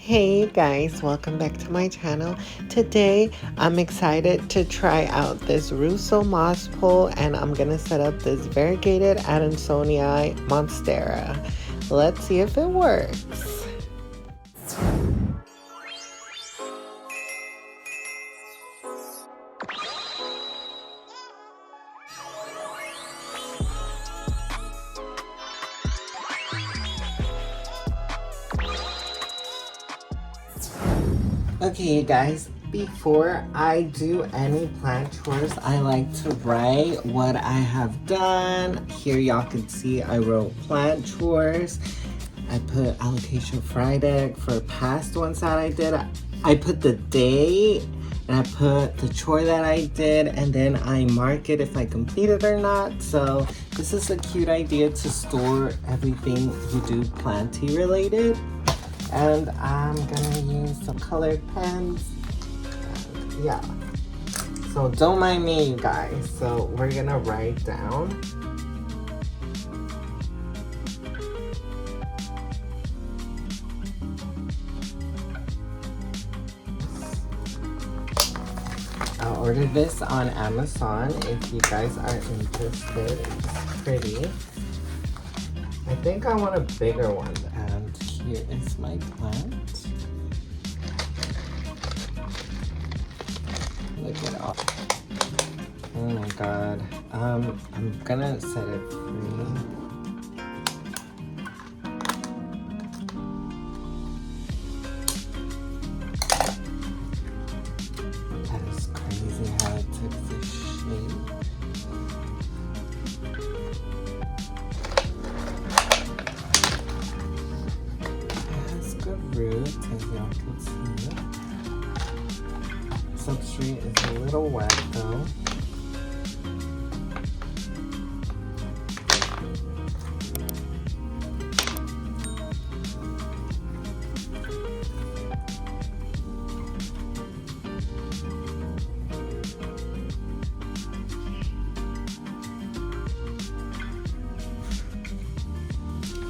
Hey guys, welcome back to my channel. Today I'm excited to try out this Rousseau moss pole, and I'm gonna set up this Varigated Adansonii Monstera. Let's see if it works. Okay guys, before I do any plant chores, I like to write what I have done. Here y'all can see I wrote plant chores. I put allocation Friday for past ones that I did. I put the date and I put the chore that I did, and then I mark it if I completed or not. So this is a cute idea to store everything you do planty related. And I'm gonna use some colored pens. And yeah. So don't mind me, you guys. So we're gonna write down. I ordered this on Amazon if you guys are interested. It's pretty. I think I want a bigger one. And here is my plant. Look at all. Oh my god. I'm gonna set it free. That is crazy how it took this shape. Roots, as y'all can see. Substrate is a little wet though.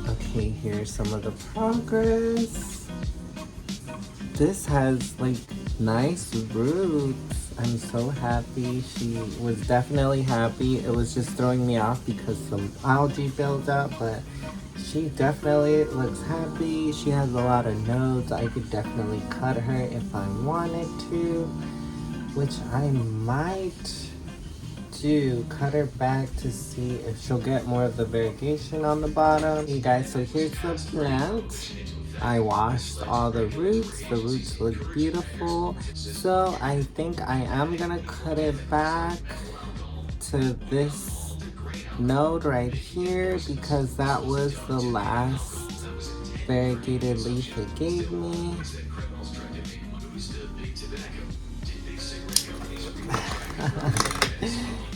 Okay, here's some of the progress. This has like nice roots. I'm so happy. She was definitely happy. It was just throwing me off because some algae built up, but she definitely looks happy. She has a lot of nodes. I could definitely cut her if I wanted to, which I might do. Cut her back to see if she'll get more of the variegation on the bottom. Hey guys, so here's the plant. I washed all the roots. The roots look beautiful. So I think I am gonna cut it back to this node right here because that was the last variegated leaf it gave me.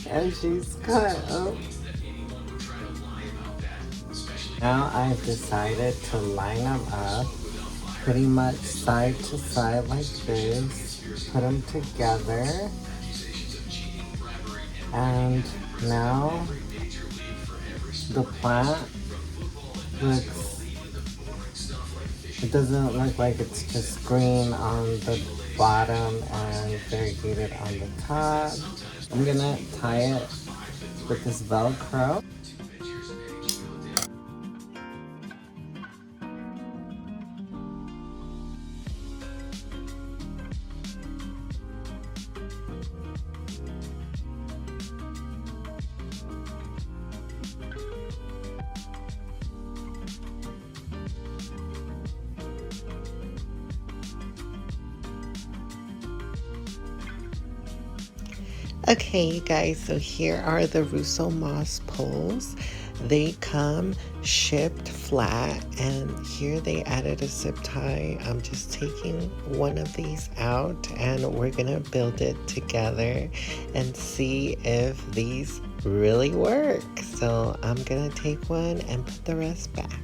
And she's cut up. Now I've decided to line them up pretty much side to side like this. Put them together. And now the plant looks, it doesn't look like it's just green on the bottom and variegated on the top. I'm gonna tie it with this Velcro. Okay, you guys, so here are the Rousseau moss poles. They come shipped flat, and here they added a zip tie. I'm just taking one of these out, and we're gonna build it together and see if these really work. So I'm gonna take one and put the rest back.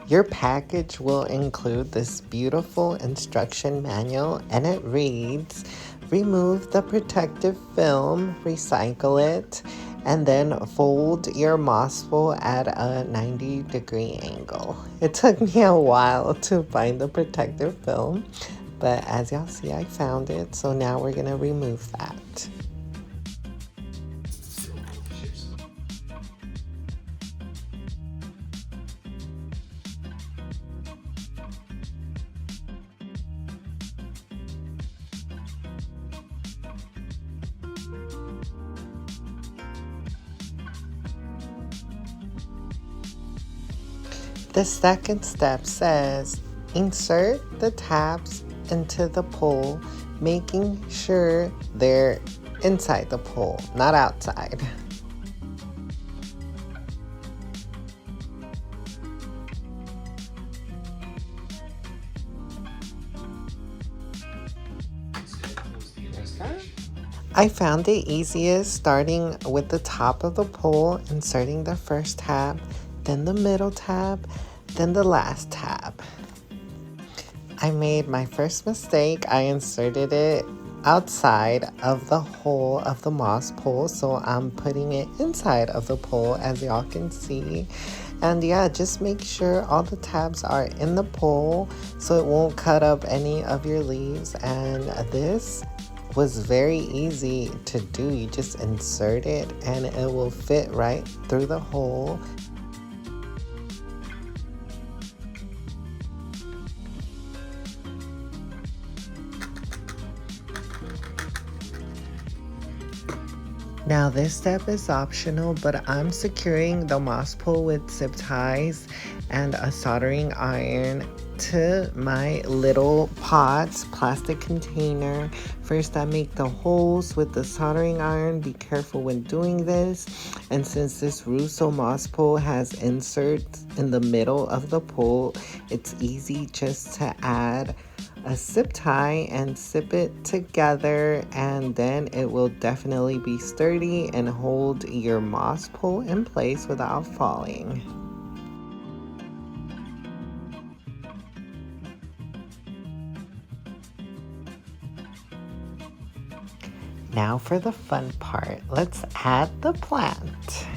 Your package will include this beautiful instruction manual, and it reads, remove the protective film, recycle it, and then fold your moss bowl at a 90-degree angle. It took me a while to find the protective film, but as y'all see, I found it. So now we're gonna remove that. The second step says insert the tabs into the pole, making sure they're inside the pole, not outside. I found it easiest starting with the top of the pole, inserting the first tab, then the middle tab, then the last tab. I made my first mistake. I inserted it outside of the hole of the moss pole, so I'm putting it inside of the pole, as y'all can see. And yeah, just make sure all the tabs are in the pole so it won't cut up any of your leaves. And this was very easy to do. You just insert it and it will fit right through the hole. Now this step is optional, but I'm securing the moss pole with zip ties and a soldering iron to my little pot's plastic container. First, I make the holes with the soldering iron. Be careful when doing this. And since this Rousseau moss pole has inserts in the middle of the pole, it's easy just to add a zip tie and zip it together, and then it will definitely be sturdy and hold your moss pole in place without falling. Now for the fun part, let's add the plant.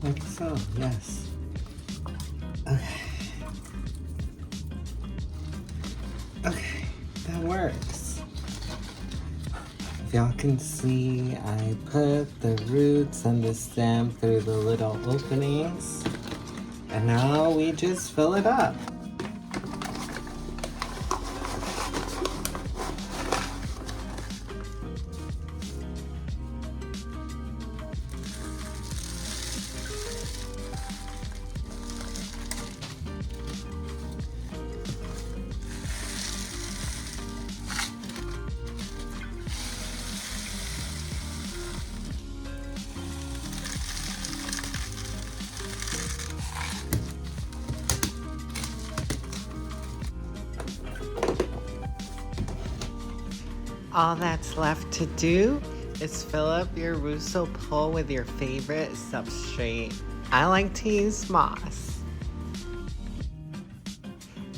Like so, yes. Okay. Okay, that works. If y'all can see, I put the roots and the stem through the little openings. And now we just fill it up. All that's left to do is fill up your Rousseau pole with your favorite substrate. I like to use moss.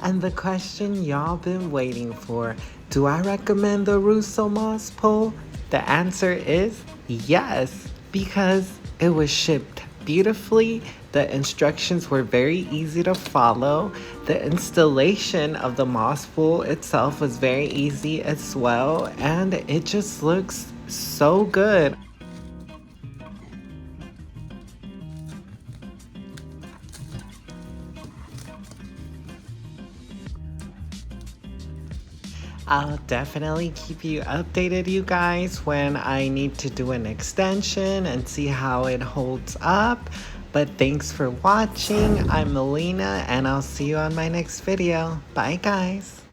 And the question y'all been waiting for, do I recommend the Rousseau moss pole? The answer is yes, because it was shipped beautifully. The instructions were very easy to follow. The installation of the moss pole itself was very easy as well, and it just looks so good. I'll definitely keep you updated, you guys, when I need to do an extension and see how it holds up. But thanks for watching. I'm Melina, and I'll see you on my next video. Bye, guys.